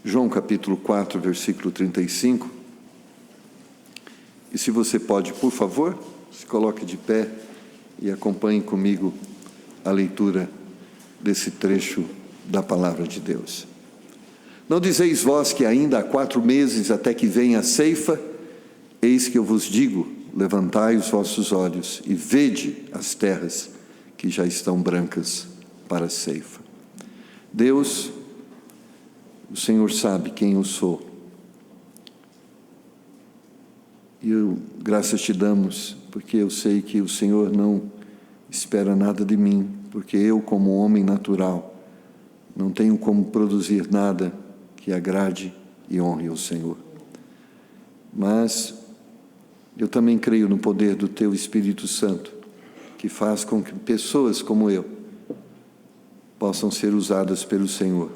João capítulo 4, versículo 35. E se você pode, por favor, se coloque de pé e acompanhe comigo a leitura desse trecho da palavra de Deus. Não dizeis vós que ainda há 4 meses até que venha a ceifa? Eis que eu vos digo, levantai os vossos olhos e vede as terras que já estão brancas para a ceifa. Deus, o Senhor sabe quem eu sou. E graças te damos, porque eu sei que o Senhor não espera nada de mim, porque eu, como homem natural, não tenho como produzir nada que agrade e honre ao Senhor. Mas eu também creio no poder do Teu Espírito Santo, que faz com que pessoas como eu possam ser usadas pelo Senhor,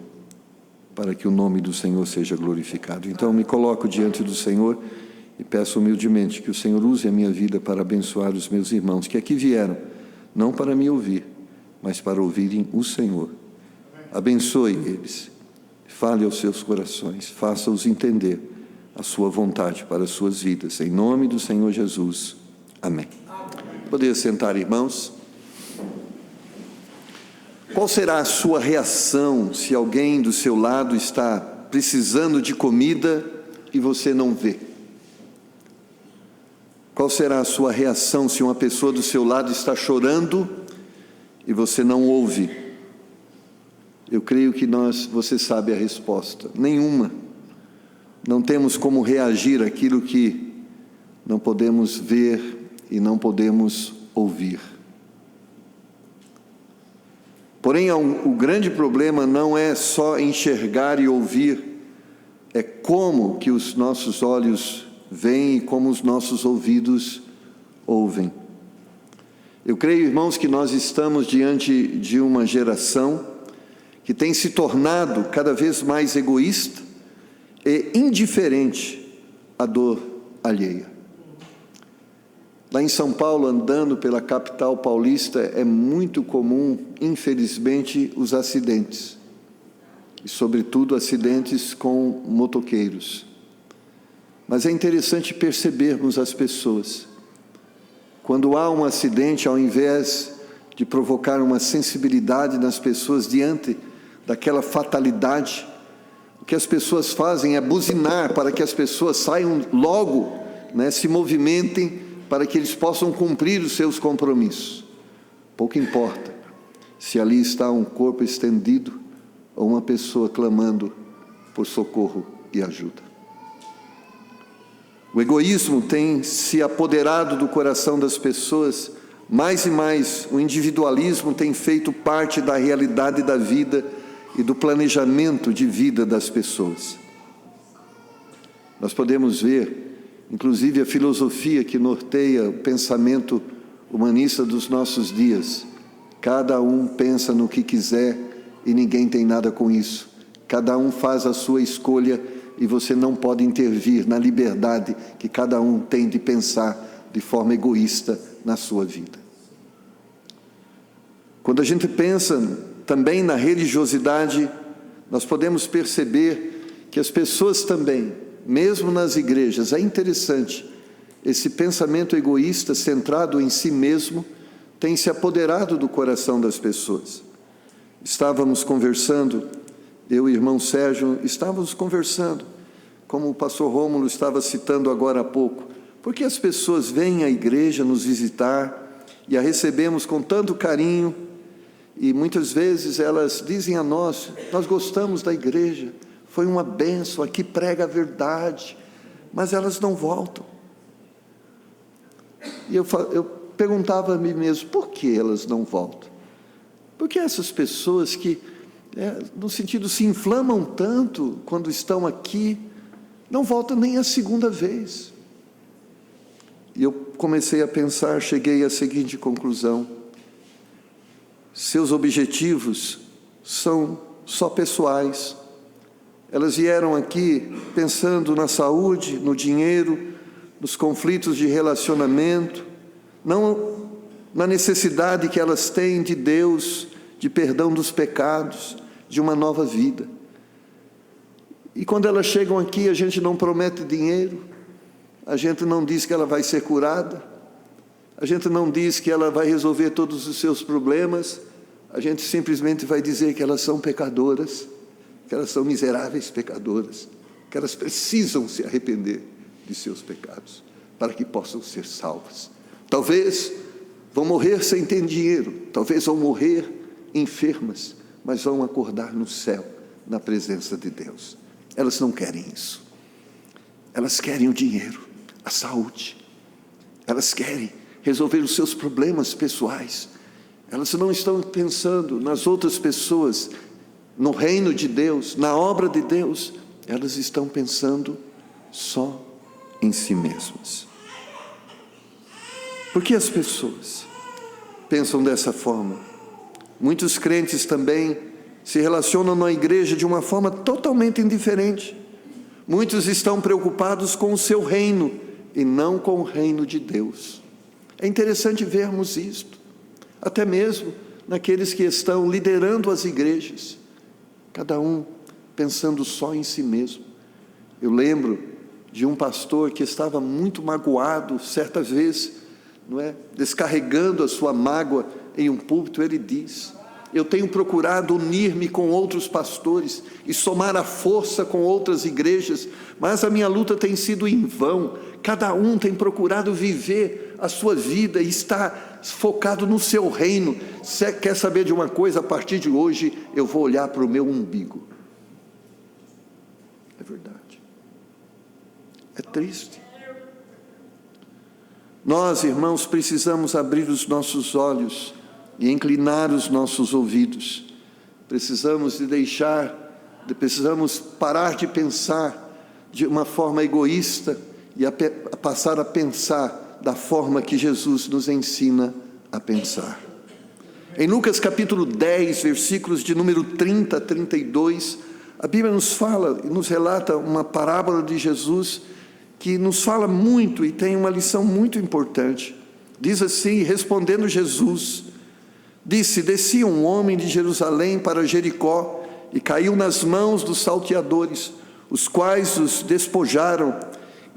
para que o nome do Senhor seja glorificado. Então me coloco diante do Senhor e peço humildemente que o Senhor use a minha vida para abençoar os meus irmãos, que aqui vieram, não para me ouvir, mas para ouvirem o Senhor. Abençoe eles, fale aos seus corações, faça-os entender a sua vontade para as suas vidas, em nome do Senhor Jesus. Amém. Poder sentar, irmãos. Qual será a sua reação se alguém do seu lado está precisando de comida e você não vê? Qual será a sua reação se uma pessoa do seu lado está chorando e você não ouve? Eu creio que você sabe a resposta. Nenhuma. Não temos como reagir àquilo que não podemos ver e não podemos ouvir. Porém, o grande problema não é só enxergar e ouvir, é como que os nossos olhos veem e como os nossos ouvidos ouvem. Eu creio, irmãos, que nós estamos diante de uma geração que tem se tornado cada vez mais egoísta e indiferente à dor alheia. Lá em São Paulo, andando pela capital paulista, é muito comum, infelizmente, os acidentes. E, sobretudo, acidentes com motoqueiros. Mas é interessante percebermos as pessoas. Quando há um acidente, ao invés de provocar uma sensibilidade nas pessoas diante daquela fatalidade, o que as pessoas fazem é buzinar para que as pessoas saiam logo, se movimentem, para que eles possam cumprir os seus compromissos. Pouco importa se ali está um corpo estendido ou uma pessoa clamando por socorro e ajuda. O egoísmo tem se apoderado do coração das pessoas, mais e mais o individualismo tem feito parte da realidade da vida e do planejamento de vida das pessoas. Nós podemos ver, inclusive, a filosofia que norteia o pensamento humanista dos nossos dias. Cada um pensa no que quiser e ninguém tem nada com isso. Cada um faz a sua escolha e você não pode intervir na liberdade que cada um tem de pensar de forma egoísta na sua vida. Quando a gente pensa também na religiosidade, nós podemos perceber que as pessoas também, mesmo nas igrejas, é interessante, esse pensamento egoísta centrado em si mesmo tem se apoderado do coração das pessoas. Estávamos conversando, eu e o irmão Sérgio, estávamos conversando, como o pastor Rômulo estava citando agora há pouco, porque as pessoas vêm à igreja nos visitar e a recebemos com tanto carinho, e muitas vezes elas dizem a nós gostamos da igreja, foi uma bênção, aqui prega a verdade, mas elas não voltam. E eu perguntava a mim mesmo, por que elas não voltam? Porque essas pessoas que, no sentido, se inflamam tanto quando estão aqui, não voltam nem a segunda vez. E eu comecei a pensar, cheguei à seguinte conclusão: seus objetivos são só pessoais. Elas vieram aqui pensando na saúde, no dinheiro, nos conflitos de relacionamento, não na necessidade que elas têm de Deus, de perdão dos pecados, de uma nova vida. E quando elas chegam aqui, a gente não promete dinheiro, a gente não diz que ela vai ser curada, a gente não diz que ela vai resolver todos os seus problemas, a gente simplesmente vai dizer que elas são pecadoras, que elas são miseráveis pecadoras, que elas precisam se arrepender de seus pecados, para que possam ser salvas. Talvez vão morrer sem ter dinheiro, talvez vão morrer enfermas, mas vão acordar no céu, na presença de Deus. Elas não querem isso. Elas querem o dinheiro, a saúde. Elas querem resolver os seus problemas pessoais. Elas não estão pensando nas outras pessoas, no reino de Deus, na obra de Deus. Elas estão pensando só em si mesmas. Por que as pessoas pensam dessa forma? Muitos crentes também se relacionam na igreja de uma forma totalmente indiferente. Muitos estão preocupados com o seu reino e não com o reino de Deus. É interessante vermos isto, até mesmo naqueles que estão liderando as igrejas, cada um pensando só em si mesmo. Eu lembro de um pastor que estava muito magoado, certa vez, descarregando a sua mágoa em um púlpito. Ele diz: eu tenho procurado unir-me com outros pastores e somar a força com outras igrejas, mas a minha luta tem sido em vão. Cada um tem procurado viver a sua vida e está focado no seu reino. Você quer saber de uma coisa? A partir de hoje eu vou olhar para o meu umbigo. É verdade. É triste. Nós, irmãos, precisamos abrir os nossos olhos e inclinar os nossos ouvidos. Precisamos parar de pensar de uma forma egoísta e passar a pensar da forma que Jesus nos ensina a pensar. Em Lucas capítulo 10, versículos de número 30 a 32, a Bíblia nos fala e nos relata uma parábola de Jesus que nos fala muito e tem uma lição muito importante. Diz assim: respondendo Jesus, disse: descia um homem de Jerusalém para Jericó e caiu nas mãos dos salteadores, os quais os despojaram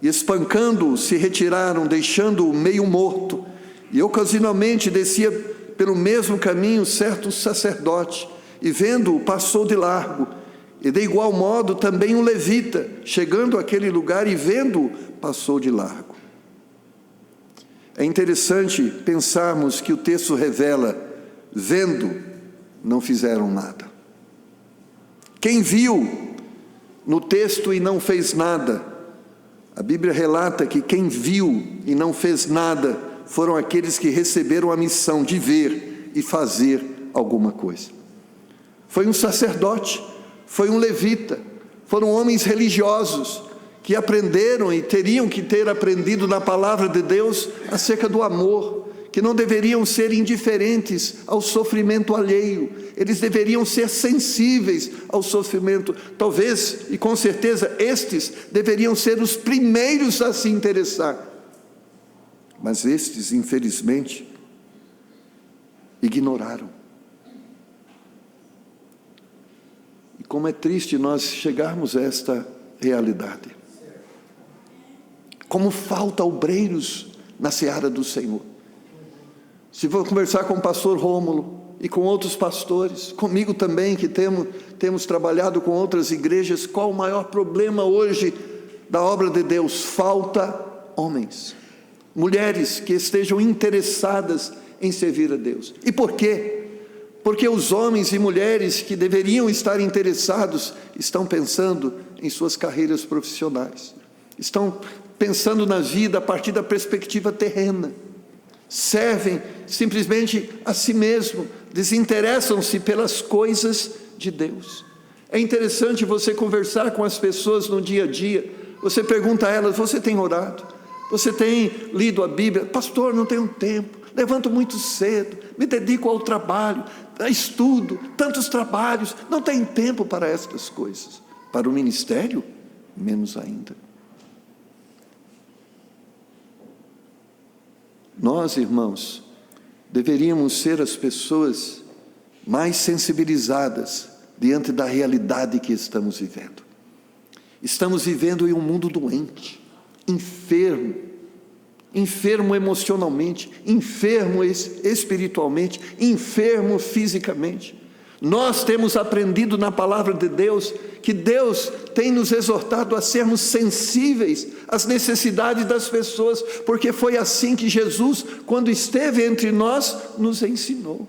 e, espancando-o, se retiraram, deixando-o meio morto. E ocasionalmente descia pelo mesmo caminho certo sacerdote, e vendo-o, passou de largo. E de igual modo também um levita, chegando àquele lugar e vendo-o, passou de largo. É interessante pensarmos que o texto revela: vendo, não fizeram nada. Quem viu no texto e não fez nada? A Bíblia relata que quem viu e não fez nada foram aqueles que receberam a missão de ver e fazer alguma coisa. Foi um sacerdote, foi um levita, foram homens religiosos que aprenderam e teriam que ter aprendido na palavra de Deus acerca do amor, que não deveriam ser indiferentes ao sofrimento alheio, eles deveriam ser sensíveis ao sofrimento. Talvez, e com certeza, estes deveriam ser os primeiros a se interessar. Mas estes, infelizmente, ignoraram. E como é triste nós chegarmos a esta realidade. Como falta obreiros na seara do Senhor. Se for conversar com o pastor Rômulo e com outros pastores, comigo também, que temos trabalhado com outras igrejas, qual o maior problema hoje da obra de Deus? Falta homens, mulheres que estejam interessadas em servir a Deus. E por quê? Porque os homens e mulheres que deveriam estar interessados estão pensando em suas carreiras profissionais, estão pensando na vida a partir da perspectiva terrena, servem simplesmente a si mesmo, desinteressam-se pelas coisas de Deus. É interessante você conversar com as pessoas no dia a dia. Você pergunta a elas: você tem orado? Você tem lido a Bíblia? Pastor, não tenho tempo, levanto muito cedo, me dedico ao trabalho, estudo, tantos trabalhos, não tenho tempo para estas coisas. Para o ministério, menos ainda. Nós, irmãos, deveríamos ser as pessoas mais sensibilizadas diante da realidade que estamos vivendo. Estamos vivendo em um mundo doente, enfermo emocionalmente, enfermo espiritualmente, enfermo fisicamente. Nós temos aprendido na palavra de Deus que Deus tem nos exortado a sermos sensíveis às necessidades das pessoas, porque foi assim que Jesus, quando esteve entre nós, nos ensinou.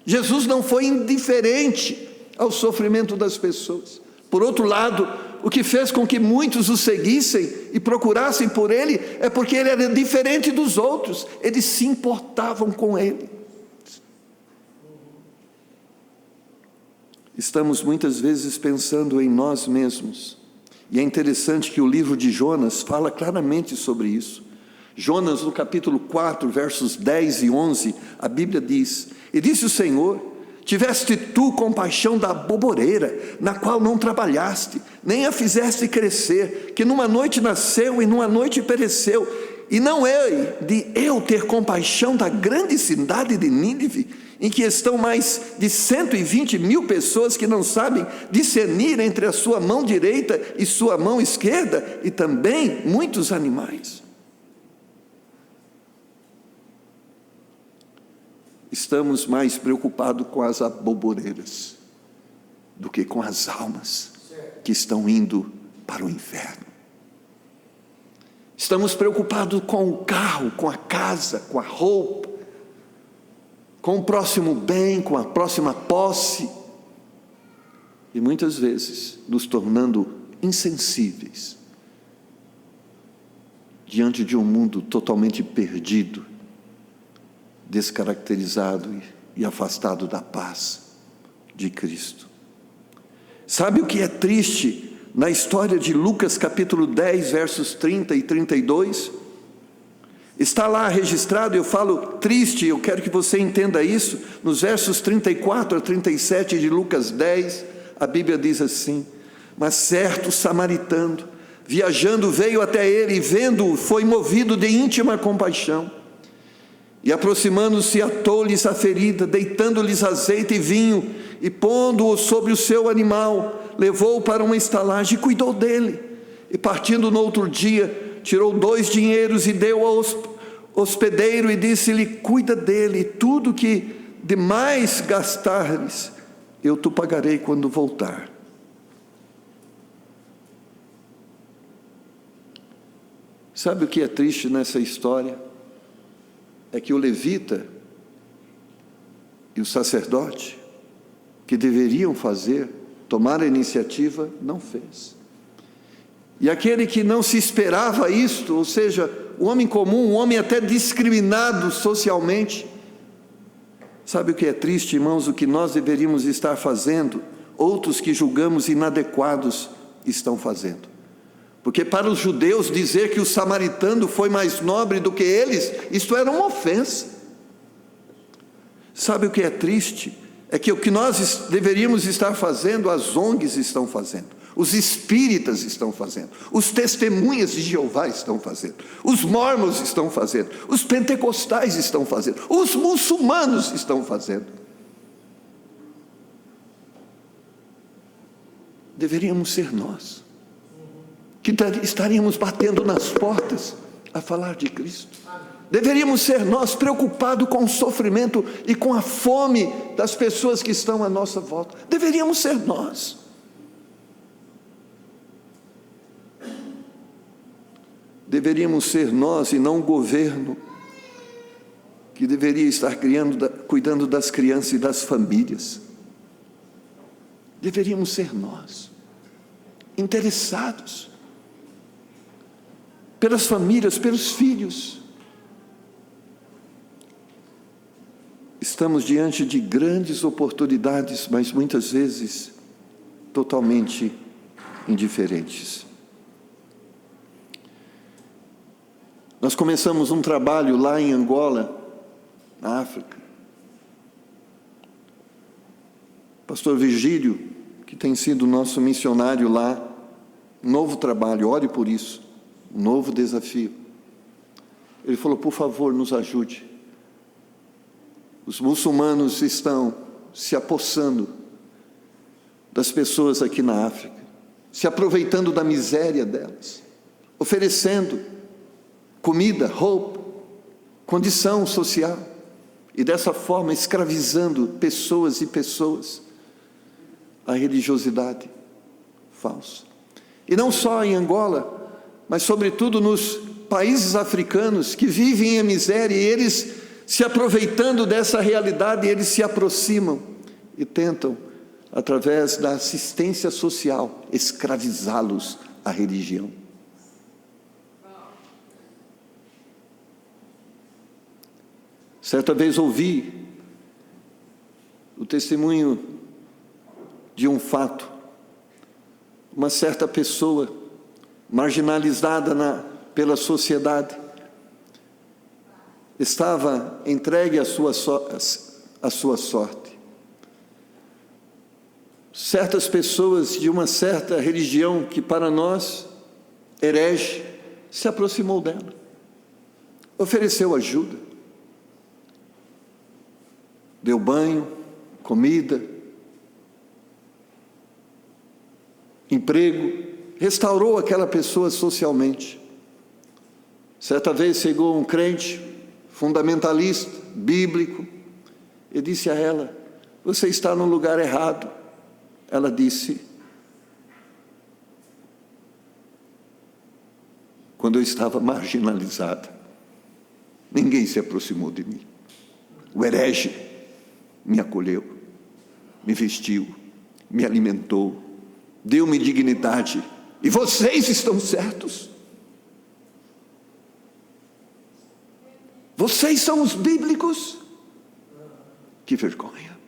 Jesus não foi indiferente ao sofrimento das pessoas. Por outro lado, o que fez com que muitos o seguissem e procurassem por ele é porque ele era diferente dos outros, eles se importavam com ele. Estamos muitas vezes pensando em nós mesmos, e é interessante que o livro de Jonas fala claramente sobre isso. Jonas, no capítulo 4, versos 10 e 11, a Bíblia diz: E disse o Senhor: Tiveste tu compaixão da boboreira, na qual não trabalhaste, nem a fizeste crescer, que numa noite nasceu e numa noite pereceu. E não é de eu ter compaixão da grande cidade de Nínive, em que estão mais de 120 mil pessoas que não sabem discernir entre a sua mão direita e sua mão esquerda, e também muitos animais. Estamos mais preocupados com as aboboreiras do que com as almas que estão indo para o inferno. Estamos preocupados com o carro, com a casa, com a roupa, com o próximo bem, com a próxima posse, e muitas vezes nos tornando insensíveis diante de um mundo totalmente perdido, descaracterizado e afastado da paz de Cristo. Sabe o que é triste na história de Lucas capítulo 10, versos 30 e 32? Está lá registrado, eu falo triste, eu quero que você entenda isso, nos versos 34 a 37 de Lucas 10, a Bíblia diz assim: Mas certo samaritano, viajando, veio até ele, e vendo-o, foi movido de íntima compaixão. E aproximando-se, atou-lhes a ferida, deitando-lhes azeite e vinho, e pondo-o sobre o seu animal, levou-o para uma estalagem e cuidou dele. E partindo no outro dia, tirou 2 dinheiros e deu ao hospedeiro, e disse-lhe: Cuida dele, tudo que demais gastares, eu te pagarei quando voltar. Sabe o que é triste nessa história? É que o levita e o sacerdote, que deveriam tomar a iniciativa, não fez. E aquele que não se esperava isto, ou seja, o homem comum, um homem até discriminado socialmente, sabe o que é triste, irmãos? O que nós deveríamos estar fazendo, outros que julgamos inadequados estão fazendo. Porque para os judeus dizer que o samaritano foi mais nobre do que eles, isto era uma ofensa. Sabe o que é triste? É que o que nós deveríamos estar fazendo, as ONGs estão fazendo, os espíritas estão fazendo, os testemunhas de Jeová estão fazendo, os mórmons estão fazendo, os pentecostais estão fazendo, os muçulmanos estão fazendo. Deveríamos ser nós, que estaríamos batendo nas portas a falar de Cristo. Deveríamos ser nós preocupados com o sofrimento e com a fome das pessoas que estão à nossa volta. Deveríamos ser nós. Deveríamos ser nós e não o governo, que deveria estar cuidando das crianças e das famílias. Deveríamos ser nós, interessados pelas famílias, pelos filhos. Estamos diante de grandes oportunidades, mas muitas vezes totalmente indiferentes. Nós começamos um trabalho lá em Angola, na África. Pastor Virgílio, que tem sido nosso missionário lá, novo trabalho, ore por isso, um novo desafio. Ele falou: por favor, nos ajude. Os muçulmanos estão se apossando das pessoas aqui na África. se aproveitando da miséria delas, oferecendo comida, roupa, condição social, e dessa forma escravizando pessoas e pessoas à religiosidade falsa. E não só em Angola, mas sobretudo nos países africanos que vivem em miséria, e eles, se aproveitando dessa realidade, eles se aproximam e tentam, através da assistência social, escravizá-los à religião. Certa vez ouvi o testemunho de um fato. Uma certa pessoa marginalizada pela sociedade estava entregue à sua sorte. Certas pessoas de uma certa religião que para nós herege, se aproximou dela, ofereceu ajuda, deu banho, comida, emprego, restaurou aquela pessoa socialmente. Certa vez chegou um crente fundamentalista, bíblico, e disse a ela: você está no lugar errado. Ela disse: quando eu estava marginalizada, ninguém se aproximou de mim. O herege me acolheu, me vestiu, me alimentou, deu-me dignidade, e vocês estão certos? Vocês são os bíblicos? Que vergonha!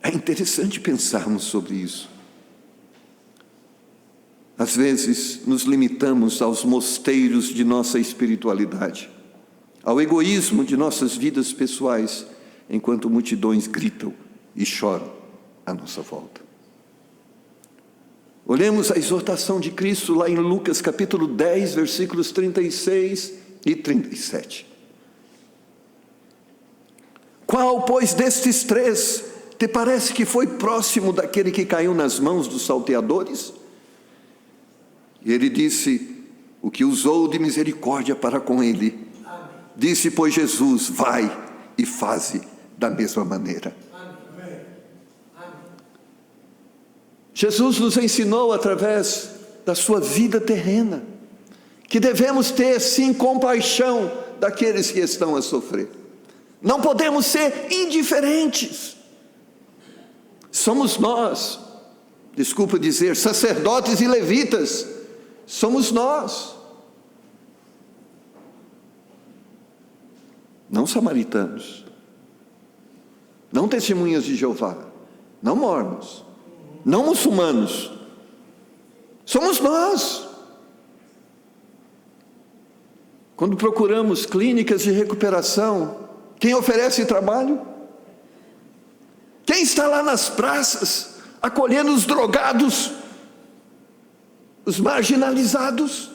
É interessante pensarmos sobre isso. Às vezes nos limitamos aos mosteiros de nossa espiritualidade, ao egoísmo de nossas vidas pessoais, enquanto multidões gritam e choram à nossa volta. Olhemos a exortação de Cristo lá em Lucas capítulo 10, versículos 36 e 37. Qual, pois, destes três te parece que foi próximo daquele que caiu nas mãos dos salteadores? E ele disse: o que usou de misericórdia para com ele. Amém. Disse, pois, Jesus: vai e faze da mesma maneira. Amém. Amém. Jesus nos ensinou através da sua vida terrena que devemos ter sim compaixão daqueles que estão a sofrer. Não podemos ser indiferentes. Somos nós, desculpa dizer, sacerdotes e levitas, somos nós, não samaritanos, não testemunhas de Jeová, não mormons, não muçulmanos, somos nós. Quando procuramos clínicas de recuperação, quem oferece trabalho? Quem está lá nas praças, acolhendo os drogados, os marginalizados?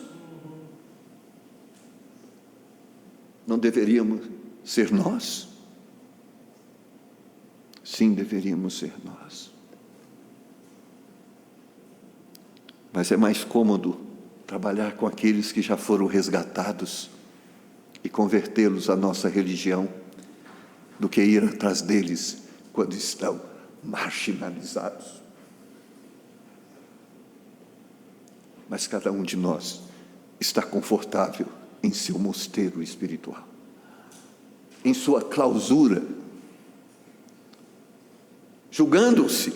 Não deveríamos ser nós? Sim, deveríamos ser nós. Mas é mais cômodo trabalhar com aqueles que já foram resgatados e convertê-los à nossa religião, do que ir atrás deles quando estão marginalizados. Mas cada um de nós está confortável em seu mosteiro espiritual, em sua clausura, julgando-se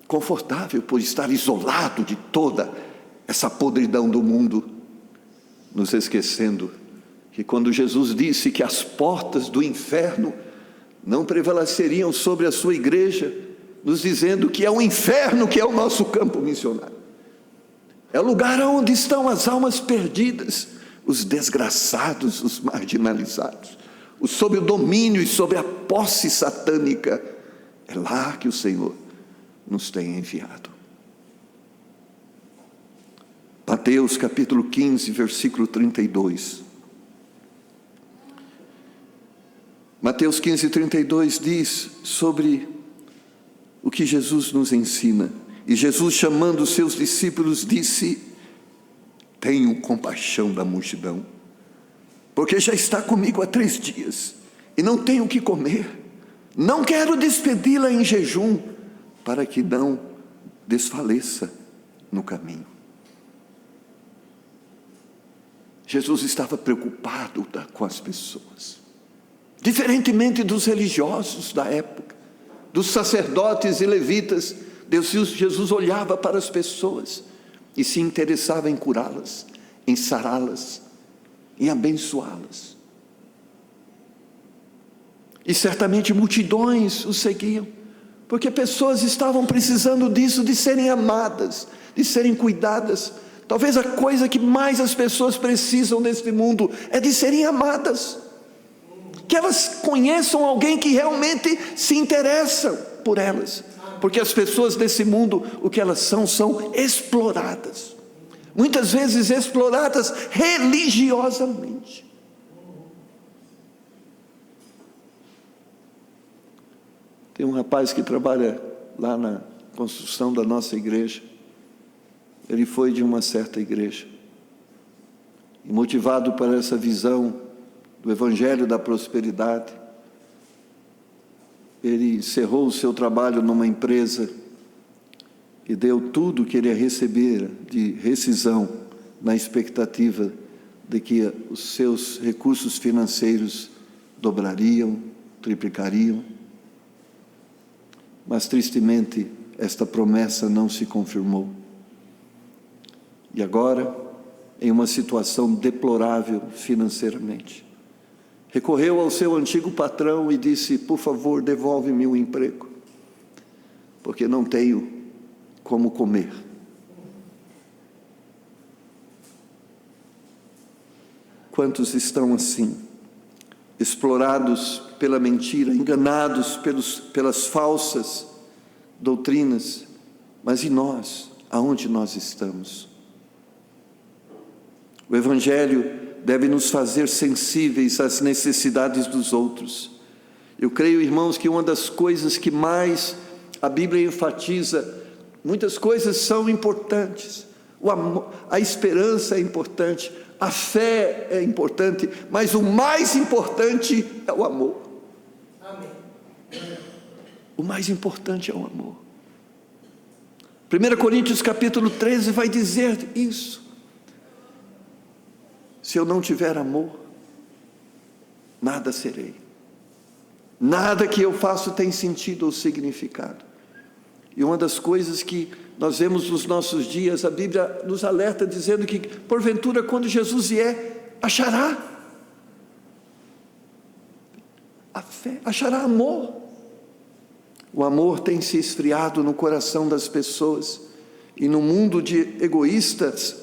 confortável por estar isolado de toda essa podridão do mundo, nos esquecendo que quando Jesus disse que as portas do inferno não prevaleceriam sobre a sua igreja, nos dizendo que é o inferno que é o nosso campo missionário. É o lugar onde estão as almas perdidas, os desgraçados, os marginalizados, os sob o domínio e sob a posse satânica. É lá que o Senhor nos tem enviado. Mateus capítulo 15, versículo 32. Mateus 15, 32 diz sobre o o que Jesus nos ensina. E Jesus, chamando os seus discípulos, disse: tenho compaixão da multidão, porque já está comigo há 3 dias, e não tenho o que comer. Não quero despedi-la em jejum, para que não desfaleça no caminho. Jesus estava preocupado com as pessoas, diferentemente dos religiosos da época, dos sacerdotes e levitas. Jesus olhava para as pessoas e se interessava em curá-las, em sará-las, em abençoá-las. E certamente multidões o seguiam, porque pessoas estavam precisando disso, de serem amadas, de serem cuidadas. Talvez a coisa que mais as pessoas precisam neste mundo é de serem amadas, que elas conheçam alguém que realmente se interessa por elas, porque as pessoas desse mundo, o que elas são exploradas, muitas vezes exploradas religiosamente. Tem um rapaz que trabalha lá na construção da nossa igreja. Ele foi de uma certa igreja, e motivado por essa visão do Evangelho da prosperidade, ele encerrou o seu trabalho numa empresa e deu tudo que ele ia receber de rescisão, na expectativa de que os seus recursos financeiros dobrariam, triplicariam. Mas tristemente esta promessa não se confirmou. E agora, em uma situação deplorável financeiramente, recorreu ao seu antigo patrão e disse: por favor, devolve-me o emprego, porque não tenho como comer. Quantos estão assim, explorados pela mentira, enganados pelas falsas doutrinas? Mas e nós? Aonde nós estamos? O Evangelho deve nos fazer sensíveis às necessidades dos outros. Eu creio, irmãos, que uma das coisas que mais a Bíblia enfatiza, muitas coisas são importantes, o amor, a esperança é importante, a fé é importante, mas o mais importante é o amor. Amém. O mais importante é o amor. 1 Coríntios capítulo 13 vai dizer isso. Se eu não tiver amor, nada serei. Nada que eu faço tem sentido ou significado. E uma das coisas que nós vemos nos nossos dias, a Bíblia nos alerta dizendo que, porventura, quando Jesus vier, achará a fé, achará amor. O amor tem se esfriado no coração das pessoas, e no mundo de egoístas,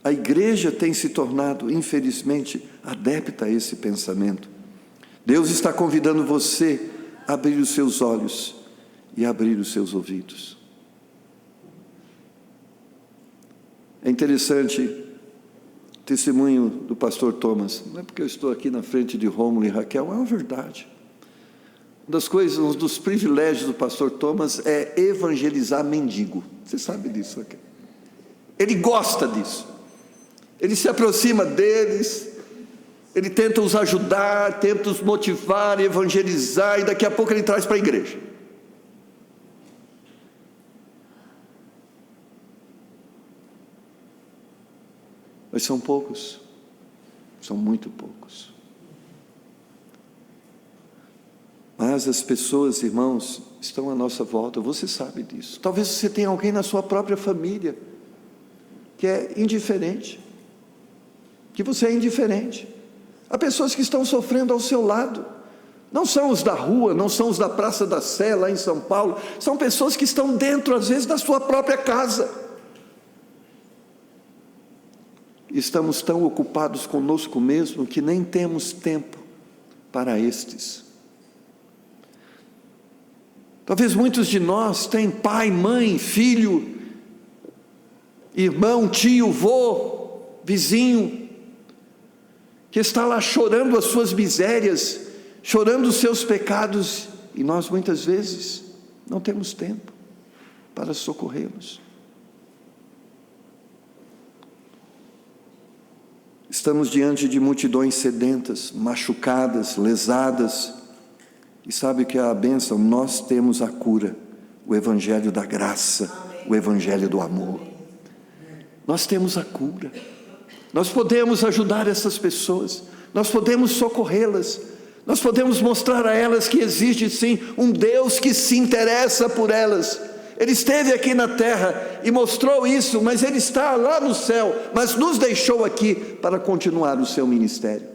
a igreja tem se tornado, infelizmente, adepta a esse pensamento. Deus está convidando você a abrir os seus olhos e abrir os seus ouvidos. É interessante o testemunho do pastor Thomas. Não é porque eu estou aqui na frente de Rômulo e Raquel, é uma verdade. Uma das coisas, um dos privilégios do pastor Thomas é evangelizar mendigo. Você sabe disso, Raquel? Ele gosta disso. Ele se aproxima deles, ele tenta os ajudar, tenta os motivar, evangelizar, e daqui a pouco ele traz para a igreja. Mas são poucos, são muito poucos. Mas as pessoas, irmãos, estão à nossa volta, você sabe disso. Talvez você tenha alguém na sua própria família que é indiferente, que você é indiferente. Há pessoas que estão sofrendo ao seu lado. Não são os da rua, não são os da Praça da Sé, lá em São Paulo. São pessoas que estão dentro, às vezes, da sua própria casa. Estamos tão ocupados conosco mesmo que nem temos tempo para estes. Talvez muitos de nós têm pai, mãe, filho, irmão, tio, vô, vizinho, que está lá chorando as suas misérias, chorando os seus pecados, e nós muitas vezes não temos tempo para socorrê-los. Estamos diante de multidões sedentas, machucadas, lesadas, e sabe o que é a bênção? Nós temos a cura, o evangelho da graça, o evangelho do amor. Nós temos a cura, nós podemos ajudar essas pessoas, nós podemos socorrê-las, nós podemos mostrar a elas que existe sim um Deus que se interessa por elas. Ele esteve aqui na terra e mostrou isso, mas Ele está lá no céu, mas nos deixou aqui para continuar o seu ministério.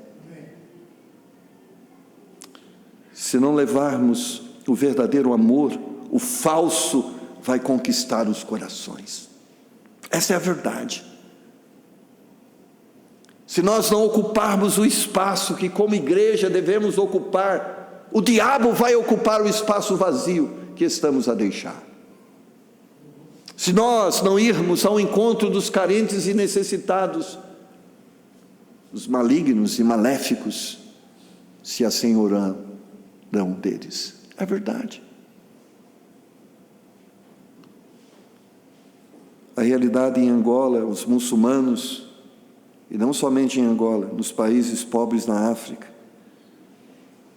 Se não levarmos o verdadeiro amor, o falso vai conquistar os corações. Essa é a verdade. Se nós não ocuparmos o espaço que como igreja devemos ocupar, o diabo vai ocupar o espaço vazio que estamos a deixar. Se nós não irmos ao encontro dos carentes e necessitados, os malignos e maléficos se assenhorarão deles. É verdade. A realidade em Angola, os muçulmanos, e não somente em Angola, nos países pobres na África,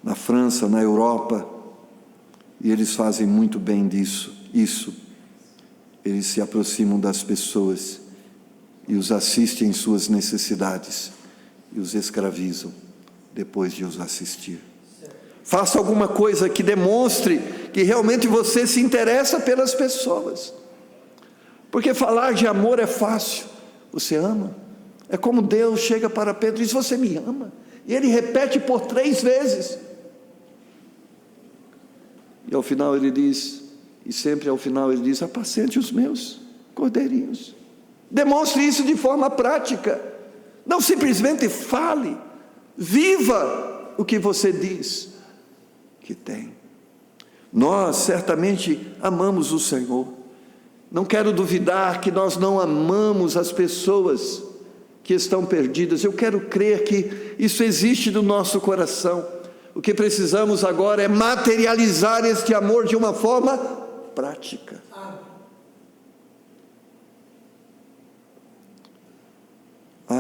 na França, na Europa, e eles fazem muito bem isso. Eles se aproximam das pessoas e os assistem em suas necessidades e os escravizam depois de os assistir. Faça alguma coisa que demonstre que realmente você se interessa pelas pessoas, porque falar de amor é fácil. Você ama? É como Deus chega para Pedro e diz: você me ama? E ele repete por 3 vezes, e ao final ele diz, e sempre ao final ele diz: apacente os meus cordeirinhos. Demonstre isso de forma prática, não simplesmente fale, viva o que você diz que tem. Nós certamente amamos o Senhor, não quero duvidar que nós não amamos as pessoas que estão perdidas. Eu quero crer que isso existe no nosso coração. O que precisamos agora é materializar este amor de uma forma prática.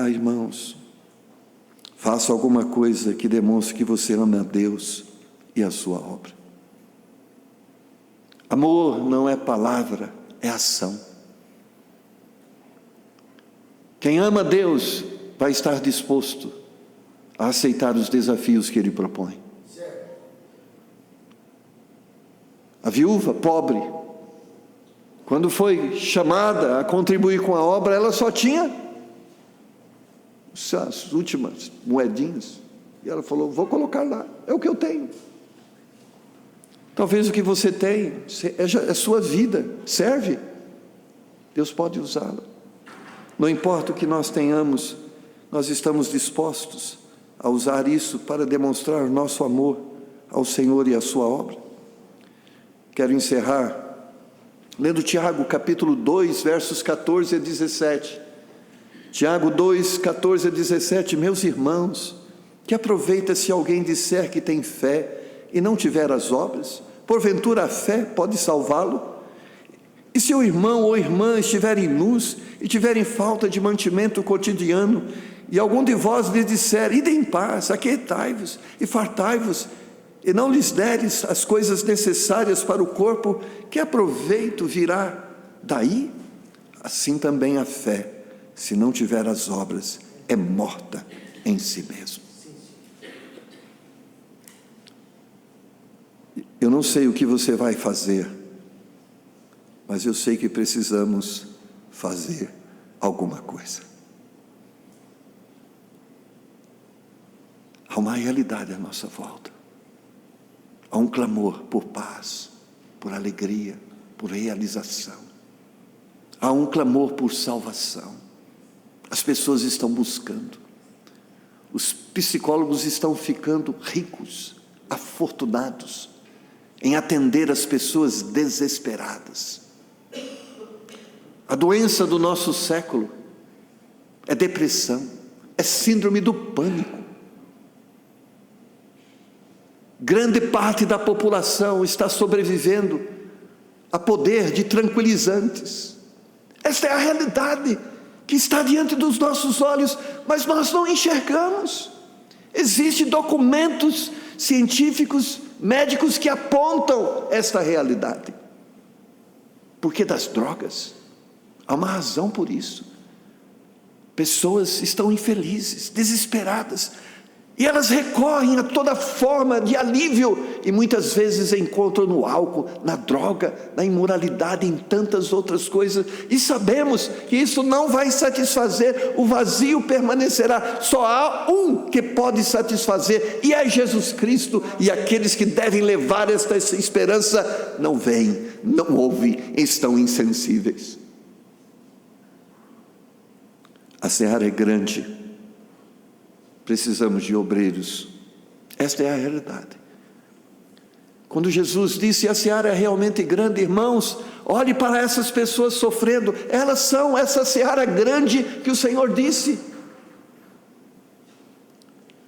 Irmãos, faça alguma coisa que demonstre que você ama a Deus e a sua obra. Amor não é palavra, é ação. Quem ama a Deus vai estar disposto a aceitar os desafios que Ele propõe. A viúva pobre, quando foi chamada a contribuir com a obra, ela só tinha as últimas moedinhas, e ela falou: vou colocar lá, é o que eu tenho. Talvez o que você tem é sua vida, serve, Deus pode usá-la. Não importa o que nós tenhamos, nós estamos dispostos a usar isso para demonstrar nosso amor ao Senhor e à sua obra. Quero encerrar lendo Tiago capítulo 2, versos 14 a 17. Tiago 2, 14 a 17. Meus irmãos, que aproveita se alguém disser que tem fé e não tiver as obras? Porventura a fé pode salvá-lo? E se o irmão ou irmã estiverem nus e tiverem falta de mantimento cotidiano, e algum de vós lhe disser: ide em paz, aquietai-vos e fartai-vos, e não lhes deres as coisas necessárias para o corpo, que aproveito virá daí? Assim também a fé, se não tiver as obras, é morta em si mesmo. Eu não sei o que você vai fazer, mas eu sei que precisamos fazer alguma coisa. Há uma realidade à nossa volta. Há um clamor por paz, por alegria, por realização. Há um clamor por salvação. As pessoas estão buscando. Os psicólogos estão ficando ricos, afortunados, em atender as pessoas desesperadas. A doença do nosso século é depressão, é síndrome do pânico. Grande parte da população está sobrevivendo há poder de tranquilizantes. Esta é a realidade que está diante dos nossos olhos, mas nós não enxergamos. Existem documentos científicos, médicos que apontam esta realidade. Por que das drogas? Há uma razão por isso. Pessoas estão infelizes, desesperadas, e elas recorrem a toda forma de alívio, e muitas vezes encontram no álcool, na droga, na imoralidade, em tantas outras coisas, e sabemos que isso não vai satisfazer, o vazio permanecerá. Só há um que pode satisfazer, e é Jesus Cristo, e aqueles que devem levar esta esperança não veem, não ouvem, estão insensíveis. A seara é grande, precisamos de obreiros. Esta é a realidade. Quando Jesus disse: a seara é realmente grande, irmãos, olhe para essas pessoas sofrendo, elas são essa seara grande que o Senhor disse.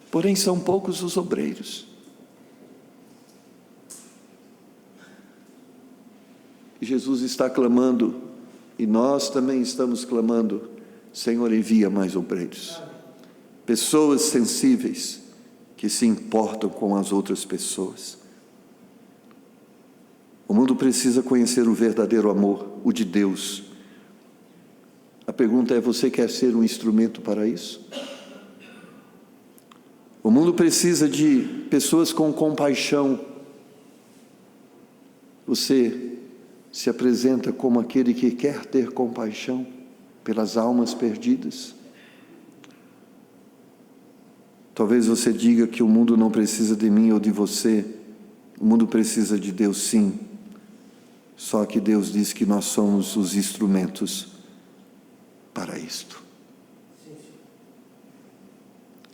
Porém são poucos os obreiros. E Jesus está clamando, e nós também estamos clamando: Senhor, envia mais obreiros. Pessoas sensíveis, que se importam com as outras pessoas. O mundo precisa conhecer o verdadeiro amor, o de Deus. A pergunta é: você quer ser um instrumento para isso? O mundo precisa de pessoas com compaixão. Você se apresenta como aquele que quer ter compaixão pelas almas perdidas? Talvez você diga que o mundo não precisa de mim ou de você. O mundo precisa de Deus, sim. Só que Deus diz que nós somos os instrumentos para isto.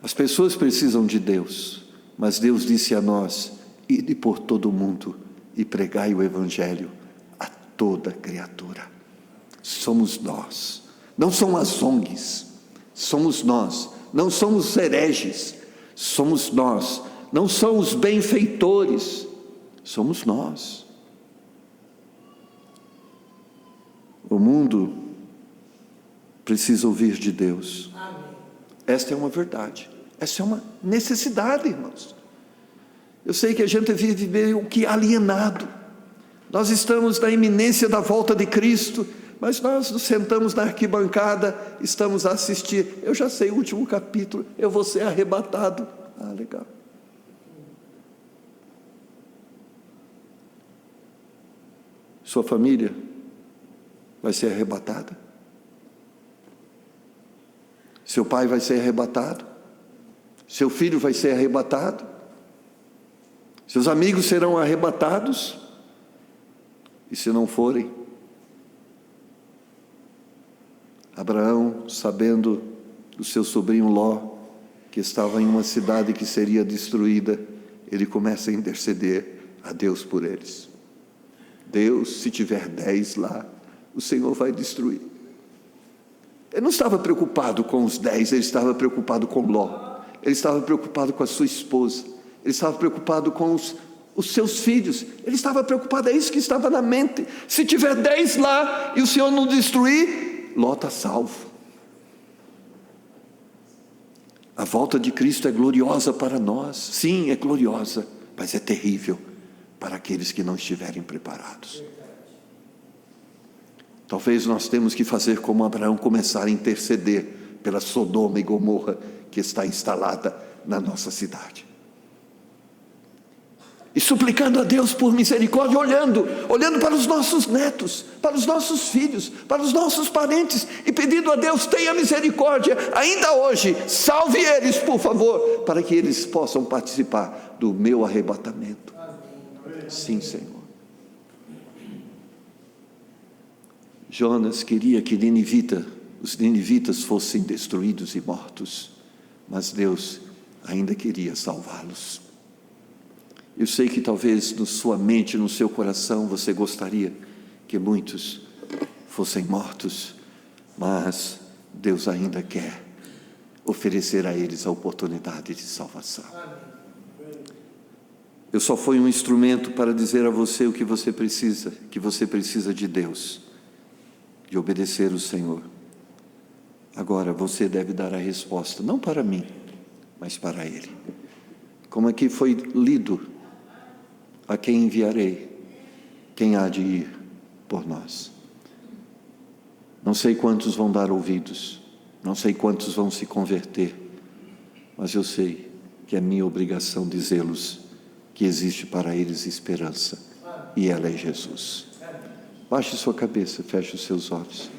As pessoas precisam de Deus, mas Deus disse a nós: ide por todo o mundo e pregai o Evangelho a toda criatura. Somos nós, não são as ONGs, somos nós. Não somos os hereges, somos nós. Não são os benfeitores, somos nós. O mundo precisa ouvir de Deus. Amém. Esta é uma verdade, esta é uma necessidade, irmãos. Eu sei que a gente vive meio que alienado. Nós estamos na iminência da volta de Cristo, mas nós nos sentamos na arquibancada, estamos a assistir. Eu já sei o último capítulo, eu vou ser arrebatado. Ah, legal. Sua família vai ser arrebatada? Seu pai vai ser arrebatado? Seu filho vai ser arrebatado? Seus amigos serão arrebatados? E se não forem? Abraão, sabendo do seu sobrinho Ló, que estava em uma cidade que seria destruída, ele começa a interceder a Deus por eles. Deus, se tiver 10 lá, o Senhor vai destruir. Ele não estava preocupado com os 10, ele estava preocupado com Ló. Ele estava preocupado com a sua esposa. Ele estava preocupado com os seus filhos. Ele estava preocupado, é isso que estava na mente. Se tiver 10 lá e o Senhor não destruir, Ló está salvo. A volta de Cristo é gloriosa para nós. Sim, é gloriosa, mas é terrível para aqueles que não estiverem preparados. Talvez nós temos que fazer como Abraão, começar a interceder pela Sodoma e Gomorra que está instalada na nossa cidade. E suplicando a Deus por misericórdia, olhando para os nossos netos, para os nossos filhos, para os nossos parentes, e pedindo a Deus: tenha misericórdia, ainda hoje, salve eles, por favor, para que eles possam participar do meu arrebatamento. Sim, Senhor. Jonas queria que os ninivitas fossem destruídos e mortos, mas Deus ainda queria salvá-los. Eu sei que talvez na sua mente, no seu coração, você gostaria que muitos fossem mortos, mas Deus ainda quer oferecer a eles a oportunidade de salvação. Eu só fui um instrumento para dizer a você o que você precisa, que você precisa de Deus, de obedecer o Senhor. Agora você deve dar a resposta, não para mim, mas para Ele. Como aqui foi lido, a quem enviarei, quem há de ir por nós. Não sei quantos vão dar ouvidos, não sei quantos vão se converter, mas eu sei que é minha obrigação dizê-los que existe para eles esperança, e ela é Jesus. Baixe sua cabeça, feche os seus olhos.